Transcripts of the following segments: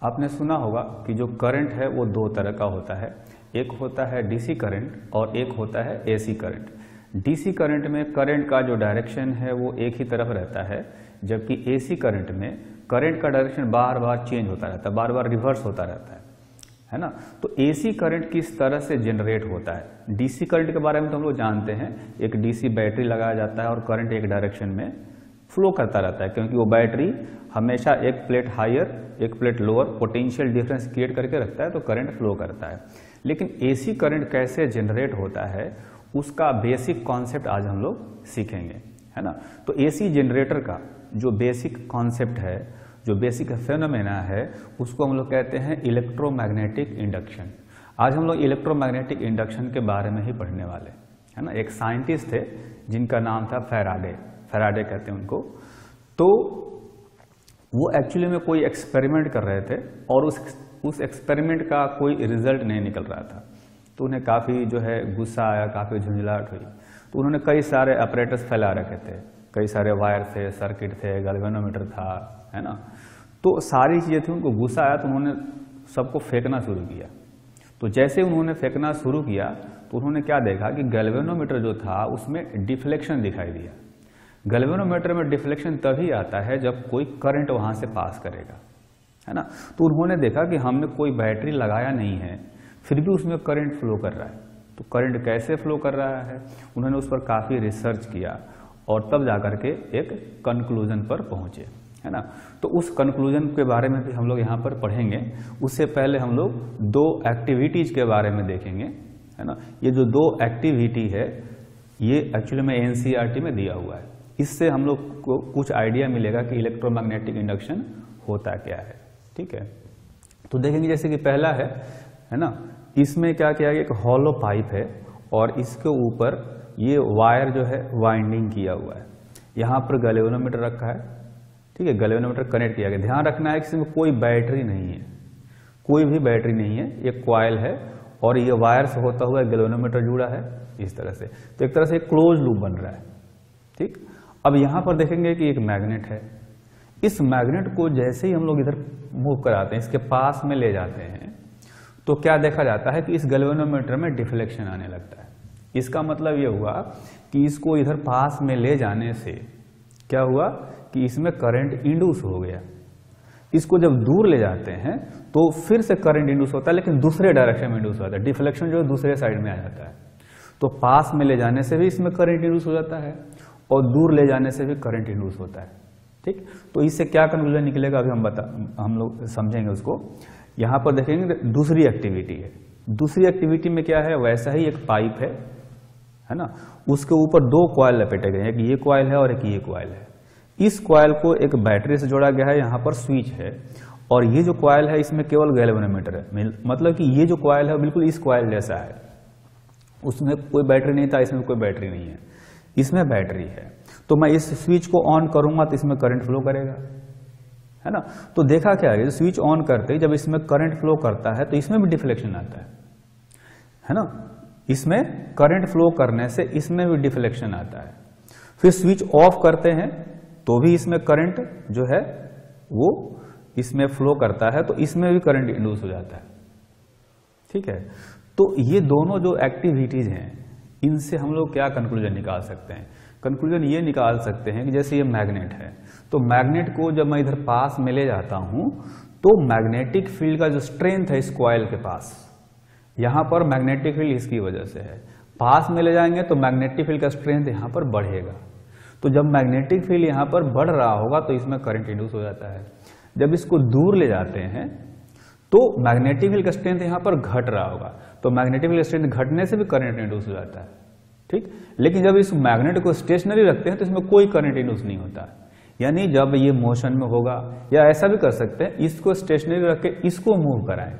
आपने सुना होगा कि जो करंट है वो दो तरह का होता है, एक होता है डीसी करंट और एक होता है एसी करंट। डीसी करंट में करंट का जो डायरेक्शन है वो एक ही तरफ रहता है, जबकि एसी करंट में करंट का डायरेक्शन बार बार चेंज होता रहता है, बार बार रिवर्स होता रहता है ना। तो एसी करंट किस तरह से जनरेट होता है, डीसी करंट के बारे में तो हम लोग जानते हैं, एक डीसी बैटरी लगाया जाता है और करंट एक डायरेक्शन में फ्लो करता रहता है, क्योंकि वो बैटरी हमेशा एक प्लेट हायर एक plate lower potential difference create करके रखता है, तो करंट फ्लो करता है। लेकिन एसी करंट कैसे जनरेट होता है उसका बेसिक कॉन्सेप्ट आज हम लोग सीखेंगे, है ना। तो एसी जनरेटर का जो बेसिक कॉन्सेप्ट है, जो बेसिक फेनोमेना है, उसको हम लोग कहते हैं इलेक्ट्रोमैग्नेटिक इंडक्शन। आज हम लोग इलेक्ट्रोमैग्नेटिक इंडक्शन के बारे में ही पढ़ने वाले, है ना। एक साइंटिस्ट थे जिनका नाम था फैराडे कहते हैं उनको। तो वो एक्चुअली में कोई एक्सपेरिमेंट कर रहे थे और उस एक्सपेरिमेंट का कोई रिजल्ट नहीं निकल रहा था, तो उन्हें काफ़ी जो है गुस्सा आया, काफ़ी झुंझलाहट हुई। तो उन्होंने कई सारे अपरेटस फैला रखे थे, कई सारे वायर थे, सर्किट थे, गैल्वेनोमीटर था, है ना। तो सारी चीज़ें थी, उनको गुस्सा आया तो उन्होंने सबको फेंकना शुरू किया। तो जैसे उन्होंने फेंकना शुरू किया तो उन्होंने क्या देखा कि गैल्वेनोमीटर जो था उसमें डिफ्लेक्शन दिखाई दिया। गैल्वेनोमीटर में डिफ्लेक्शन तभी आता है जब कोई करंट वहां से पास करेगा, है ना। तो उन्होंने देखा कि हमने कोई बैटरी लगाया नहीं है, फिर भी उसमें करंट फ्लो कर रहा है। तो करंट कैसे फ्लो कर रहा है, उन्होंने उस पर काफ़ी रिसर्च किया और तब जाकर के एक कंक्लूजन पर पहुंचे, है ना। तो उस कंक्लूजन के बारे में भी हम लोग यहाँ पर पढ़ेंगे। उससे पहले हम लोग दो एक्टिविटीज के बारे में देखेंगे, है ना। ये जो दो एक्टिविटी है ये एक्चुअली में एनसीईआरटी में दिया हुआ है। इससे हम लोग को कुछ आइडिया मिलेगा कि इलेक्ट्रोमैग्नेटिक इंडक्शन होता क्या है, ठीक है। तो देखेंगे जैसे कि पहला है ना, इसमें क्या किया गया, एक हॉलो पाइप है और इसके ऊपर ये वायर जो है वाइंडिंग किया हुआ है। यहाँ पर गैल्वेनोमीटर रखा है, ठीक है, गैल्वेनोमीटर कनेक्ट किया गया। ध्यान रखना है कि इसमें कोई बैटरी नहीं है, कोई भी बैटरी नहीं है, ये कॉइल है और ये वायर से होता हुआ गैल्वेनोमीटर जुड़ा है इस तरह से। तो एक तरह से क्लोज लूप बन रहा है, ठीक। अब यहां पर देखेंगे कि एक मैग्नेट है। इस मैग्नेट को जैसे ही हम लोग इधर मूव कराते हैं, इसके पास में ले जाते हैं, तो क्या देखा जाता है कि इस गैल्वेनोमीटर में डिफ्लेक्शन आने लगता है। इसका मतलब ये हुआ कि इसको इधर पास में ले जाने से क्या हुआ कि इसमें करंट इंड्यूस हो गया। इसको जब दूर ले जाते हैं तो फिर से करंट इंड्यूस होता है, लेकिन दूसरे डायरेक्शन में इंड्यूस होता है। डिफ्लेक्शन जो है दूसरे साइड में आ जाता है। तो पास में ले जाने से भी इसमें करंट इंड्यूस हो जाता है और दूर ले जाने से भी करंट इंड्यूस होता है, ठीक। तो इससे क्या कंक्लूजन निकलेगा अभी हम लोग समझेंगे उसको। यहां पर देखेंगे दूसरी एक्टिविटी है। दूसरी एक्टिविटी में क्या है, वैसा ही एक पाइप है ना, उसके ऊपर दो कॉइल लपेटे गए हैं, एक ये कॉइल है और एक ये कॉइल है। इस कॉइल को एक बैटरी से जोड़ा गया है, यहाँ पर स्विच है और ये जो कॉइल है इसमें केवल गैल्वेनोमीटर है। मतलब कि ये जो कॉइल है बिल्कुल इस कॉइल जैसा है, उसमें कोई बैटरी नहीं था, इसमें कोई बैटरी नहीं है, इसमें बैटरी है। तो मैं इस स्विच को ऑन करूंगा तो इसमें करंट फ्लो करेगा, है ना। तो देखा क्या है, स्विच ऑन करते ही जब इसमें करंट फ्लो करता है तो इसमें भी डिफ्लेक्शन आता है ना। इसमें करंट फ्लो करने से इसमें भी डिफ्लेक्शन आता है। फिर स्विच ऑफ करते हैं तो भी इसमें करंट जो है वो इसमें फ्लो करता है, तो इसमें भी करंट इंड्यूस हो जाता है, ठीक है। तो ये दोनों जो एक्टिविटीज हैं इनसे हम लोग क्या कंक्लूजन निकाल सकते हैं। कंक्लूजन ये निकाल सकते हैं कि जैसे ये मैग्नेट है, तो मैग्नेट को जब मैं इधर पास में ले जाता हूं तो मैग्नेटिक फील्ड का जो स्ट्रेंथ है इस कॉइल के पास, यहां पर मैग्नेटिक फील्ड इसकी वजह से है। पास में ले जाएंगे तो मैग्नेटिक फील्ड का स्ट्रेंथ यहां पर बढ़ेगा। तो जब मैग्नेटिक फील्ड यहां पर बढ़ रहा होगा तो इसमें करंट इंड्यूस हो जाता है। जब इसको दूर ले जाते हैं तो मैग्नेटिक फील्ड का स्ट्रेंथ यहां पर घट रहा होगा, तो मैग्नेटिक फील्ड स्ट्रेंथ घटने से भी करंट इंड्यूस हो जाता है, ठीक। लेकिन जब इस मैग्नेट को स्टेशनरी रखते हैं तो इसमें कोई करंट इंड्यूस नहीं होता। यानी जब ये मोशन में होगा, या ऐसा भी कर सकते हैं इसको स्टेशनरी रख के इसको मूव कराएं,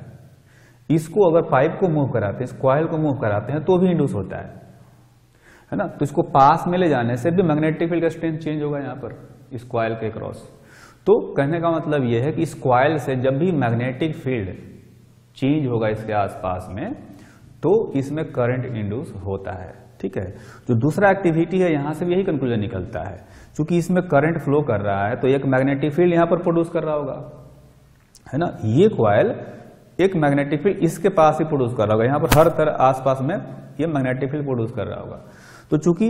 इसको अगर पाइप को मूव कराते हैं, इस कॉइल को मूव कराते हैं तो भी इंड्यूस होता है ना। तो इसको पास में ले जाने से भी मैग्नेटिक फील्ड का स्ट्रेंथ चेंज होगा यहाँ पर इस कॉइल के क्रॉस। तो कहने का मतलब यह है कि इस कॉइल से जब भी मैग्नेटिक फील्ड चेंज होगा इसके आसपास में तो इसमें करंट इंड्यूस होता है, ठीक है। जो दूसरा एक्टिविटी है यहां से भी यही कंक्लूजन निकलता है, क्योंकि इसमें करंट फ्लो कर रहा है तो एक मैग्नेटिक फील्ड यहां पर प्रोड्यूस कर रहा होगा, है ना। ये कॉइल एक मैग्नेटिक फील्ड इसके पास ही प्रोड्यूस कर रहा होगा, यहाँ पर हर तरह आसपास में ये मैग्नेटिक फील्ड प्रोड्यूस कर रहा होगा। तो चूंकि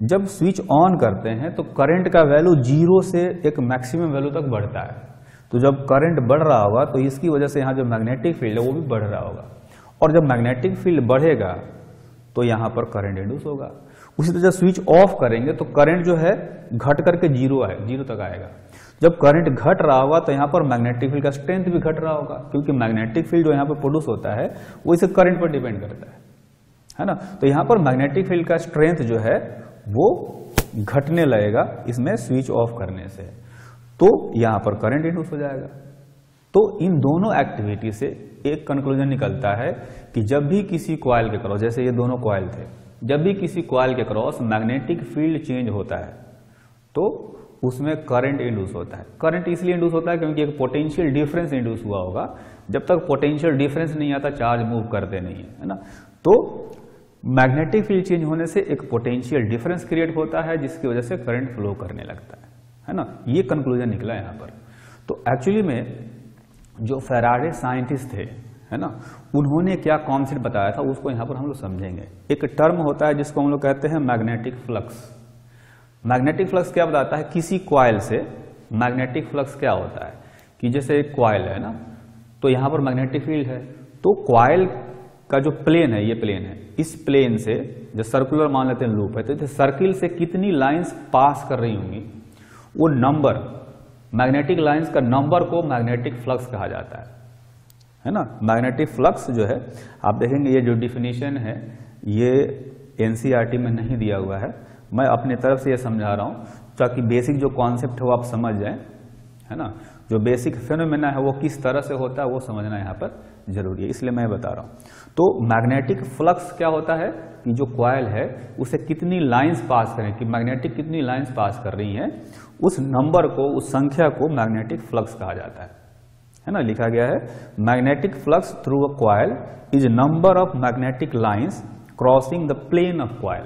जब स्विच ऑन करते हैं तो करंट का वैल्यू 0 से एक मैक्सिमम वैल्यू तक बढ़ता है। तो जब करंट बढ़ रहा होगा तो इसकी वजह से यहाँ जो मैग्नेटिक फील्ड है वो भी बढ़ रहा होगा, और जब मैग्नेटिक फील्ड बढ़ेगा तो यहाँ पर करंट इंड्यूस होगा। उसी तरह जब स्विच ऑफ करेंगे तो करंट जो है घट करके 0 तक आएगा। जब करंट घट रहा होगा तो यहाँ पर मैग्नेटिक फील्ड का स्ट्रेंथ भी घट रहा होगा, क्योंकि मैग्नेटिक फील्ड जो यहाँ पर प्रोड्यूस होता है वो इसे करंट पर डिपेंड करता है ना। तो यहाँ पर मैग्नेटिक फील्ड का स्ट्रेंथ जो है वो घटने लगेगा इसमें स्विच ऑफ करने से, तो यहां पर करंट इंड्यूस हो जाएगा। तो इन दोनों एक्टिविटी से एक कंक्लूजन निकलता है कि जब भी किसी कॉइल के क्रॉस, जैसे ये दोनों कॉइल थे, जब भी किसी कॉइल के क्रॉस मैग्नेटिक फील्ड चेंज होता है तो उसमें करंट इंड्यूस होता है। करंट इसलिए इंड्यूस होता है क्योंकि एक पोटेंशियल डिफरेंस इंड्यूस हुआ होगा। जब तक पोटेंशियल डिफरेंस नहीं आता चार्ज मूव करते नहीं है ना। तो मैग्नेटिक फील्ड चेंज होने से एक पोटेंशियल डिफरेंस क्रिएट होता है जिसकी वजह से करंट फ्लो करने लगता है ना। ये कंक्लूजन निकला यहाँ पर। तो एक्चुअली में जो फैराडे साइंटिस्ट थे, है ना, उन्होंने क्या कॉन्सेप्ट बताया था उसको यहाँ पर हम लोग समझेंगे। एक टर्म होता है जिसको हम लोग कहते हैं मैग्नेटिक फ्लक्स। मैग्नेटिक फ्लक्स क्या बताता है, किसी कॉइल से मैग्नेटिक फ्लक्स क्या होता है कि जैसे एक कॉइल है ना, तो यहाँ पर मैग्नेटिक फील्ड है, तो कॉइल का जो प्लेन है, ये प्लेन है, इस प्लेन से जो सर्कुलर मान लेते हैं लूप है, तो सर्किल से कितनी लाइंस पास कर रही होंगी, वो नंबर, मैग्नेटिक लाइंस का नंबर को मैग्नेटिक फ्लक्स कहा जाता है ना। मैग्नेटिक फ्लक्स जो है, आप देखेंगे ये जो डिफिनीशन है ये एनसीईआरटी में नहीं दिया हुआ है, मैं अपने तरफ से ये समझा रहा हूं ताकि बेसिक जो कॉन्सेप्ट है वो आप समझ जाएं, है ना। जो बेसिक फेनोमेना है वो किस तरह से होता है वो समझना यहाँ पर जरूरी है, इसलिए मैं बता रहा हूं। तो मैग्नेटिक फ्लक्स क्या होता है कि जो कॉइल है उसे कितनी लाइंस पास करें, कि मैग्नेटिक कितनी लाइंस पास कर रही हैं, उस नंबर को, उस संख्या को मैग्नेटिक फ्लक्स कहा जाता है ना। लिखा गया है magnetic flux through a coil is number of magnetic lines crossing the plane of coil.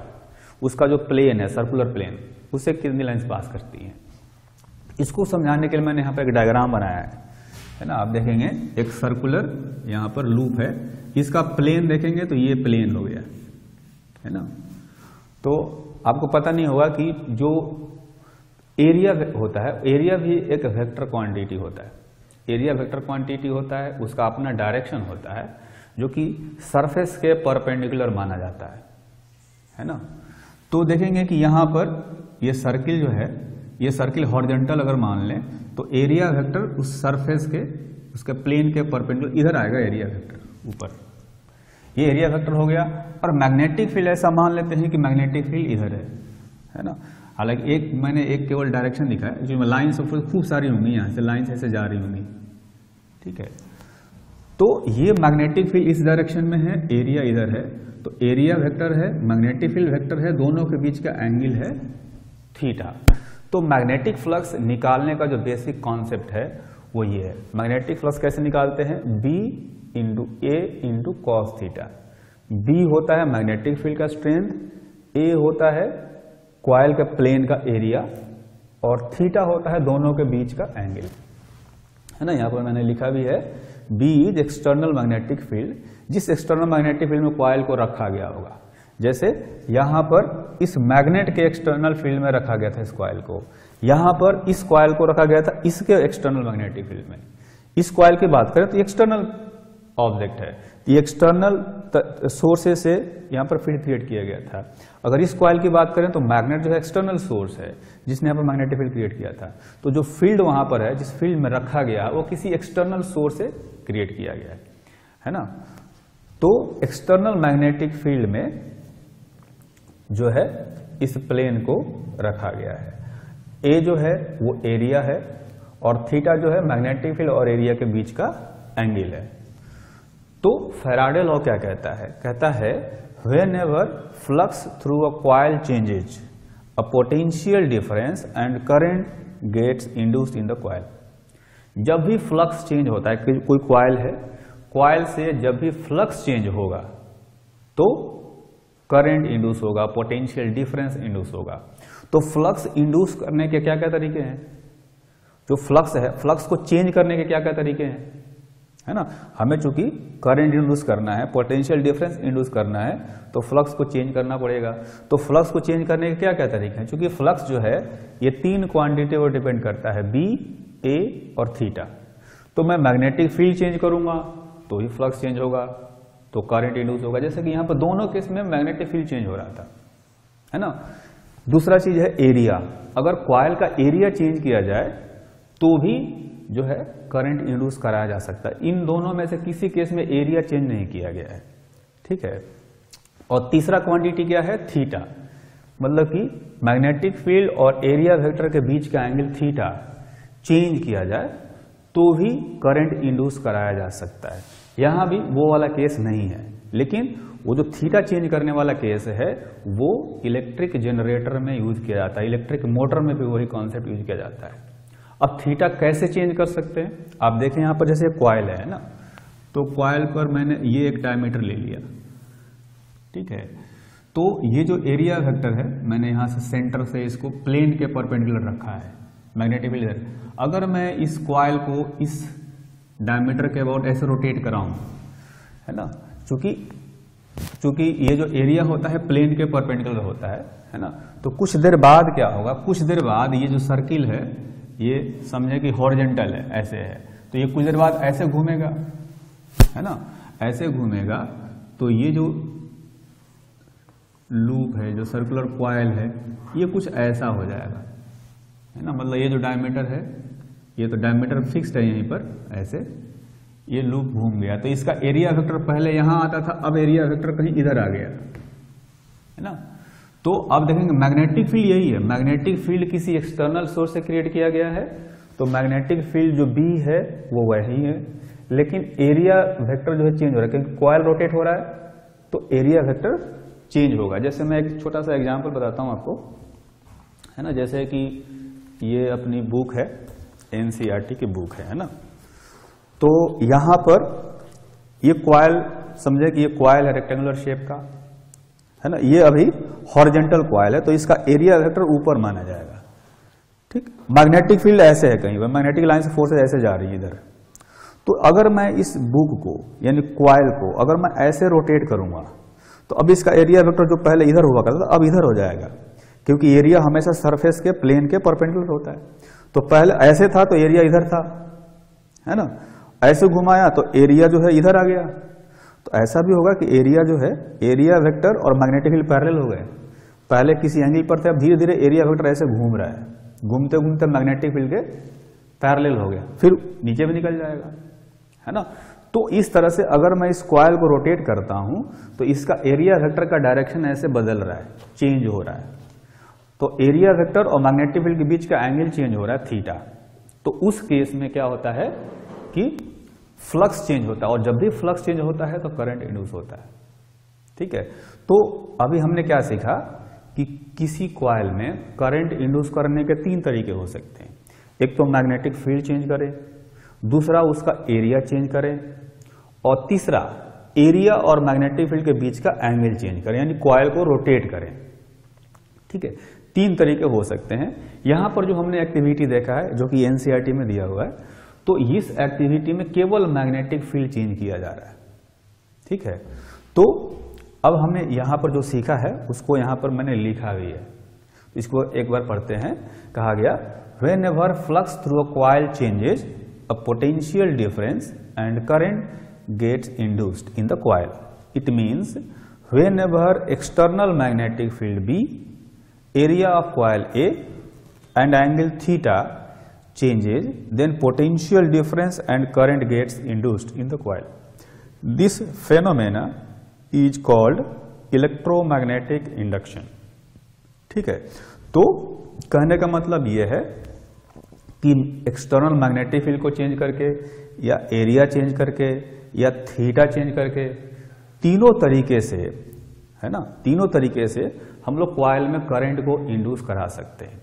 उसका जो प्लेन है, सर्कुलर प्लेन, उसे कितनी लाइंस पास करती हैं। इसको समझाने के लिए मैंने यहाँ पर एक डायग्राम बनाया है ना। आप देखेंगे एक सर्कुलर यहाँ पर लूप है, इसका प्लेन देखेंगे तो ये प्लेन हो गया, है ना। तो आपको पता नहीं होगा कि जो एरिया होता है, एरिया भी एक वेक्टर क्वांटिटी होता है। एरिया वेक्टर क्वांटिटी होता है, उसका अपना डायरेक्शन होता है जो कि सरफेस के परपेंडिकुलर माना जाता है ना। तो देखेंगे कि यहाँ पर ये सर्किल जो है, ये सर्किल हॉरिजॉन्टल अगर मान लें तो एरिया वेक्टर उस सरफेस के, उसके प्लेन के परपेंडिकुलर इधर आएगा एरिया वेक्टर ऊपर, ये एरिया वेक्टर हो गया। और मैग्नेटिक फील्ड ऐसा मान लेते हैं कि मैग्नेटिक फील्ड इधर है ना। हालांकि मैंने एक केवल डायरेक्शन दिखा है, जो लाइंस खूब सारी होंगी, यहाँ से लाइंस ऐसे जा रही होंगी, ठीक है। तो ये मैग्नेटिक फील्ड इस डायरेक्शन में है, एरिया इधर है, तो एरिया वेक्टर है, मैग्नेटिक फील्ड वेक्टर है, दोनों के बीच का एंगल है थीटा। तो मैग्नेटिक फ्लक्स निकालने का जो बेसिक कॉन्सेप्ट है वो ये है। मैग्नेटिक फ्लक्स कैसे निकालते हैं, B इंटू ए इंटू कॉस थीटा। B होता है मैग्नेटिक फील्ड का स्ट्रेंथ, A होता है कॉइल के प्लेन का एरिया, और थीटा होता है दोनों के बीच का एंगल, है ना। यहाँ पर मैंने लिखा भी है B is external magnetic field, जिस एक्सटर्नल मैग्नेटिक फील्ड में कॉइल को रखा गया होगा। जैसे यहां पर इस मैग्नेट के एक्सटर्नल फील्ड में रखा गया था इस कॉइल को, यहां पर इस कॉइल को रखा गया था इसके एक्सटर्नल मैग्नेटिक फील्ड में। इस कॉइल की बात करें तो एक्सटर्नल ऑब्जेक्ट है, ये एक्सटर्नल सोर्सेस से यहां पर फील्ड क्रिएट किया गया था। अगर इस कॉइल की बात करें तो मैग्नेट जो है एक्सटर्नल सोर्स है जिसने यहां पर मैग्नेटिक फील्ड क्रिएट किया था। तो जो फील्ड वहां पर है, जिस फील्ड में रखा गया, वो किसी एक्सटर्नल सोर्स से क्रिएट किया गया है ना। तो एक्सटर्नल मैग्नेटिक फील्ड में जो है इस प्लेन को रखा गया है। ए जो है वो एरिया है, और थीटा जो है मैग्नेटिक फील्ड और एरिया के बीच का एंगल है। तो फैराडे लॉ क्या कहता है, कहता है whenever flux through a coil changes a potential difference and current gets induced in the coil. जब भी फ्लक्स चेंज होता है, कोई कॉइल है, कॉइल से जब भी फ्लक्स चेंज होगा तो करंट इंड्यूस होगा, पोटेंशियल डिफरेंस इंड्यूस होगा। तो फ्लक्स इंड्यूस करने के क्या क्या तरीके हैं, जो फ्लक्स है, फ्लक्स को चेंज करने के क्या क्या तरीके हैं, है ना। हमें चूंकि करंट इंड्यूस करना है, पोटेंशियल डिफरेंस इंड्यूस करना है, तो फ्लक्स को चेंज करना पड़ेगा। तो फ्लक्स को चेंज करने के क्या क्या तरीके हैं, चूंकि फ्लक्स जो है ये 3 क्वांटिटी पर डिपेंड करता है, बी, ए और थीटा। तो मैं मैग्नेटिक फील्ड चेंज करूंगा तो ही फ्लक्स चेंज होगा, तो करंट इंड्यूस होगा। जैसे कि यहाँ पर दोनों केस में मैग्नेटिक फील्ड चेंज हो रहा था, है ना। दूसरा चीज है एरिया, अगर कॉइल का एरिया चेंज किया जाए तो भी जो है करंट इंड्यूस कराया जा सकता है। इन दोनों में से किसी केस में एरिया चेंज नहीं किया गया है, ठीक है। और तीसरा क्वांटिटी क्या है, थीटा, मतलब कि मैग्नेटिक फील्ड और एरिया वेक्टर के बीच का एंगल थीटा चेंज किया जाए तो भी करंट इंड्यूस कराया जा सकता है। यहां भी वो वाला केस नहीं है, लेकिन वो जो थीटा चेंज करने वाला केस है वो इलेक्ट्रिक जनरेटर में यूज किया जाता है, इलेक्ट्रिक मोटर में भी वही कॉन्सेप्ट यूज किया जाता है। अब थीटा कैसे चेंज कर सकते हैं, आप देखें यहां पर जैसे कॉइल है ना, तो कॉइल पर मैंने ये एक डायमीटर ले लिया, ठीक है। तो ये जो एरिया वेक्टर है मैंने यहां से सेंटर से इसको प्लेन के परपेंडिकुलर रखा है, मैग्नेटिक फील्ड। अगर मैं इस कॉइल को इस डायमीटर के अबाउट ऐसे रोटेट कराऊं, है ना, चूंकि ये जो एरिया होता है प्लेन के परपेंडिकुलर होता है ना, तो कुछ देर बाद क्या होगा, कुछ देर बाद ये जो सर्किल है ये समझे कि हॉरिजॉन्टल है, ऐसे है, तो ये कुछ देर बाद ऐसे घूमेगा, है ना, ऐसे घूमेगा, तो ये जो लूप है, जो सर्कुलर कॉइल है, ये कुछ ऐसा हो जाएगा, है ना। मतलब ये जो डायमीटर है, ये तो डायमीटर फिक्स्ड है यहीं पर, ऐसे ये लूप घूम गया, तो इसका एरिया वेक्टर पहले यहां आता था, अब एरिया वेक्टर कहीं इधर आ गया, है ना। तो अब देखेंगे मैग्नेटिक फील्ड यही है, मैग्नेटिक फील्ड किसी एक्सटर्नल सोर्स से क्रिएट किया गया है, तो मैग्नेटिक फील्ड जो बी है वो वही है, लेकिन एरिया वेक्टर जो है चेंज हो रहा है, क्योंकि कॉइल रोटेट हो रहा है तो एरिया वेक्टर चेंज होगा। जैसे मैं एक छोटा सा एग्जांपल बताता हूं आपको, है ना। जैसे कि ये अपनी बुक है, एनसीईआरटी की बुक है ना, तो यहां पर ये कॉइल, समझे कि ये कॉइल है रेक्टेंगुलर शेप का, है ना, ये अभी हॉरिजॉन्टल कॉइल है, तो इसका एरिया वेक्टर ऊपर माना जाएगा, ठीक। मैग्नेटिक फील्ड ऐसे है, कहीं पर मैग्नेटिक लाइन से फोर्सेज ऐसे जा रही है इधर, तो अगर मैं इस बुक को यानी कॉइल को अगर मैं ऐसे रोटेट करूंगा तो अब इसका एरिया वेक्टर जो पहले इधर हुआ करता था अब इधर हो जाएगा, क्योंकि एरिया हमेशा सरफेस के प्लेन के परपेंडिकुलर होता है। तो पहले ऐसे था तो एरिया इधर था, है ना, ऐसे घुमाया तो एरिया जो है इधर आ गया। तो ऐसा भी होगा कि एरिया जो है, एरिया वेक्टर और मैग्नेटिक फील्ड पैरेलल हो गए, पहले किसी एंगल पर थे, अब धीरे धीरे एरिया वेक्टर ऐसे घूम रहा है, घूमते घूमते मैग्नेटिक फील्ड के पैरेलल हो गया, फिर नीचे भी निकल जाएगा, है ना। तो इस तरह से अगर मैं इस कॉइल को रोटेट करता हूं तो इसका एरिया वेक्टर का डायरेक्शन ऐसे बदल रहा है, चेंज हो रहा है, तो एरिया वेक्टर और मैग्नेटिक फील्ड के बीच का एंगल चेंज हो रहा है थीटा। तो उस केस में क्या होता है कि फ्लक्स चेंज होता है, और जब भी फ्लक्स चेंज होता है तो करंट इंड्यूस होता है, ठीक है। तो अभी हमने क्या सीखा कि किसी कॉइल में करंट इंड्यूस करने के 3 तरीके हो सकते हैं। एक तो मैग्नेटिक फील्ड चेंज करें, दूसरा उसका एरिया चेंज करें, और तीसरा एरिया और मैग्नेटिक फील्ड के बीच का एंगल चेंज करें, यानी कॉइल को रोटेट करें, ठीक है। 3 तरीके हो सकते हैं। यहां पर जो हमने एक्टिविटी देखा है जो कि एनसीईआरटी में दिया हुआ है, तो इस एक्टिविटी में केवल मैग्नेटिक फील्ड चेंज किया जा रहा है, ठीक है। तो अब हमने यहां पर जो सीखा है उसको यहां पर मैंने लिखा भी है, इसको एक बार पढ़ते हैं। कहा गया, whenever flux through a coil changes, a potential difference and current gets induced in the coil. It means whenever external magnetic field B, area of coil A and angle theta changes, then potential difference and current gets induced in the coil. This phenomena is called electromagnetic induction. ठीक है। तो कहने का मतलब यह है कि external magnetic field को चेंज करके या एरिया चेंज करके या थीटा चेंज करके, तीनों तरीके से, है ना, तीनों तरीके से हम लोग कॉइल में करंट को इंड्यूस करा सकते हैं।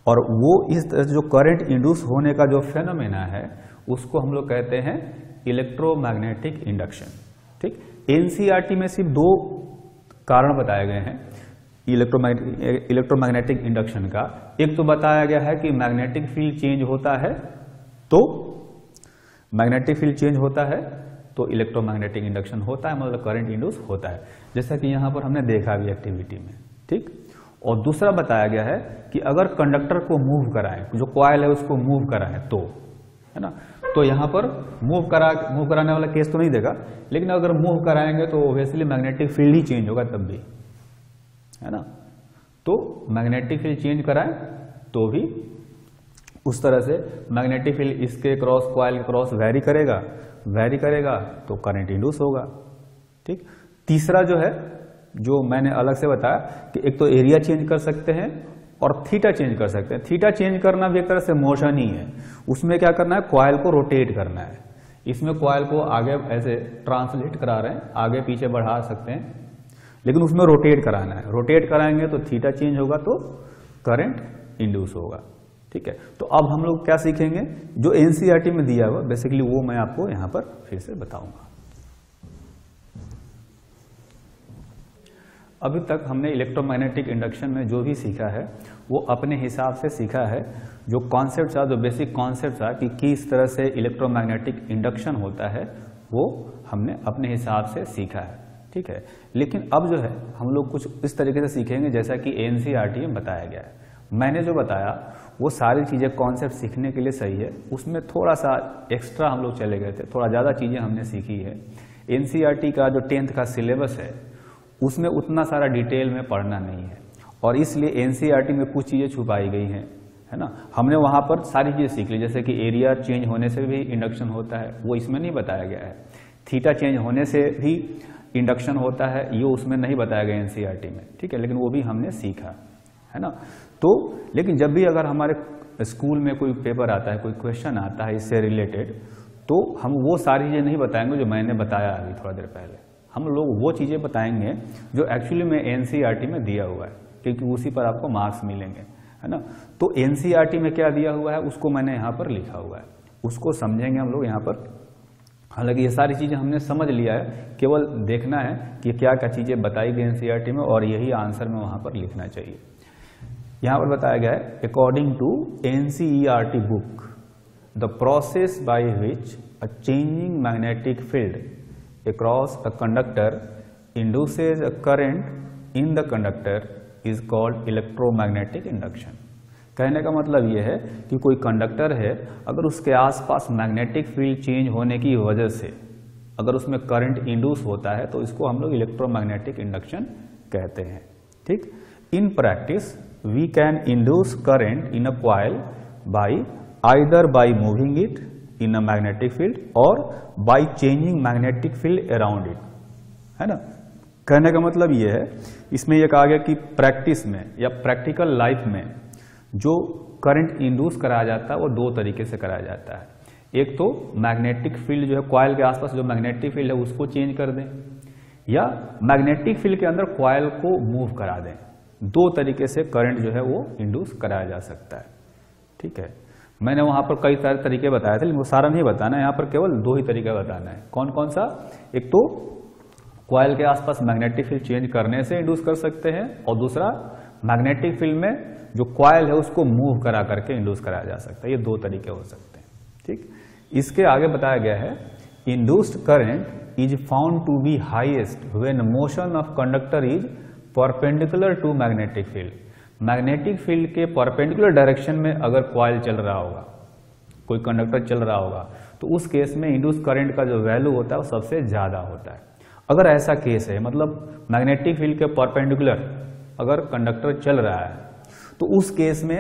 और वो इस तरह से जो करंट इंड्यूस होने का जो फेनोमेना है उसको हम लोग कहते हैं इलेक्ट्रोमैग्नेटिक इंडक्शन, ठीक। एनसीईआरटी में सिर्फ 2 कारण बताए गए हैं, इलेक्ट्रोमैग्नेटिक इंडक्शन का। एक तो बताया गया है कि मैग्नेटिक फील्ड चेंज होता है तो इलेक्ट्रोमैग्नेटिक इंडक्शन होता है, मतलब करंट इंड्यूस होता है, जैसा कि यहां पर हमने देखा भी एक्टिविटी में। ठीक। और दूसरा बताया गया है कि अगर कंडक्टर को मूव कराएं, जो कॉइल है उसको मूव कराएं तो, है ना, तो यहां पर मूव कराने वाला केस तो नहीं देगा, लेकिन अगर मूव कराएंगे तो ऑब्वियसली मैग्नेटिक फील्ड ही चेंज होगा तब भी, है ना। तो मैग्नेटिक फील्ड चेंज कराएं तो भी उस तरह से मैग्नेटिक फील्ड इसके क्रॉस, कॉइल के क्रॉस वेरी करेगा तो करंट इंड्यूस होगा। ठीक। तीसरा जो है, जो मैंने अलग से बताया कि एक तो एरिया चेंज कर सकते हैं और थीटा चेंज कर सकते हैं। थीटा चेंज करना भी एक तरह से मोशन ही है। उसमें क्या करना है, कॉइल को रोटेट करना है। इसमें कॉइल को आगे ऐसे ट्रांसलेट करा रहे हैं, आगे पीछे बढ़ा सकते हैं, लेकिन उसमें रोटेट कराना है। रोटेट कराएंगे तो थीटा चेंज होगा तो करंट इंड्यूस होगा। ठीक है। तो अब हम लोग क्या सीखेंगे, जो एनसीईआरटी में दिया हुआ बेसिकली वो मैं आपको यहां पर फिर से बताऊंगा। अभी तक हमने इलेक्ट्रोमैग्नेटिक इंडक्शन में जो भी सीखा है वो अपने हिसाब से सीखा है। जो कॉन्सेप्ट था, जो बेसिक कॉन्सेप्ट था कि किस तरह से इलेक्ट्रोमैग्नेटिक इंडक्शन होता है, वो हमने अपने हिसाब से सीखा है। ठीक है। लेकिन अब जो है हम लोग कुछ इस तरीके से सीखेंगे जैसा कि एनसीईआरटी में बताया गया है। मैंने जो बताया वो सारी चीज़ें कॉन्सेप्ट सीखने के लिए सही है, उसमें थोड़ा सा एक्स्ट्रा हम लोग चले गए थे, थोड़ा ज़्यादा चीज़ें हमने सीखी है। एनसीईआरटी का जो 10th का सिलेबस है उसमें उतना सारा डिटेल में पढ़ना नहीं है, और इसलिए एनसीईआरटी में कुछ चीज़ें छुपाई गई हैं, है ना। हमने वहाँ पर सारी चीज़ें सीख ली, जैसे कि एरिया चेंज होने से भी इंडक्शन होता है, वो इसमें नहीं बताया गया है। थीटा चेंज होने से भी इंडक्शन होता है, ये उसमें नहीं बताया गया एनसीईआरटी में। ठीक है। लेकिन वो भी हमने सीखा, है ना। तो लेकिन जब भी अगर हमारे स्कूल में कोई पेपर आता है, कोई क्वेश्चन आता है इससे रिलेटेड, तो हम वो सारी चीज़ें नहीं बताएंगे जो मैंने बताया अभी थोड़ा देर पहले। हम लोग वो चीज़ें बताएंगे जो एक्चुअली में एनसीईआरटी में दिया हुआ है, क्योंकि उसी पर आपको मार्क्स मिलेंगे, है ना। तो एनसीईआरटी में क्या दिया हुआ है उसको मैंने यहाँ पर लिखा हुआ है, उसको समझेंगे हम लोग यहाँ पर। हालांकि ये सारी चीज़ें हमने समझ लिया है, केवल देखना है कि क्या क्या चीज़ें बताई गई एनसीईआरटी में, और यही आंसर में वहाँ पर लिखना चाहिए। यहाँ पर बताया गया है, according to NCERT book, the process by which a changing magnetic field across a conductor induces a current in the conductor is called electromagnetic induction। कहने का मतलब यह है कि कोई कंडक्टर है, अगर उसके आसपास मैग्नेटिक फील्ड चेंज होने की वजह से अगर उसमें करंट इंड्यूस होता है तो इसको हम लोग इलेक्ट्रोमैग्नेटिक इंडक्शन कहते हैं। ठीक। In practice we can induce current in a coil by either by moving it in a magnetic field और by changing magnetic field around it, है ना। कहने का मतलब यह है, इसमें यह कहा गया कि प्रैक्टिस में या प्रैक्टिकल लाइफ में जो करंट इंड्यूस कराया जाता है वो दो तरीके से कराया जाता है। एक तो मैग्नेटिक फील्ड जो है कॉइल के आसपास जो मैग्नेटिक फील्ड है उसको चेंज कर दें, या मैग्नेटिक फील्ड के अंदर कॉइल को मूव करा दें। दो तरीके से करंट जो है वो इंड्यूस कराया जा सकता है। ठीक है। मैंने वहां पर कई सारे तरीके बताए थे, लेकिन वो सारा नहीं बताना है, यहाँ पर केवल दो ही तरीका बताना है। कौन कौन सा? एक तो कॉइल के आसपास मैग्नेटिक फील्ड चेंज करने से इंड्यूस कर सकते हैं, और दूसरा मैग्नेटिक फील्ड में जो कॉइल है उसको मूव करा करके इंड्यूस कराया जा सकता है। ये दो तरीके हो सकते हैं। ठीक। इसके आगे बताया गया है, induced current is found to be highest when motion of conductor is perpendicular to magnetic field. Magnetic field के परपेंडिकुलर डायरेक्शन में अगर कॉइल चल रहा होगा, कोई कंडक्टर चल रहा होगा, तो उस केस में इंड्यूस करंट का जो वैल्यू होता है वो सबसे ज्यादा होता है। अगर ऐसा केस है, मतलब मैग्नेटिक फील्ड के परपेंडिकुलर अगर कंडक्टर चल रहा है, तो उस केस में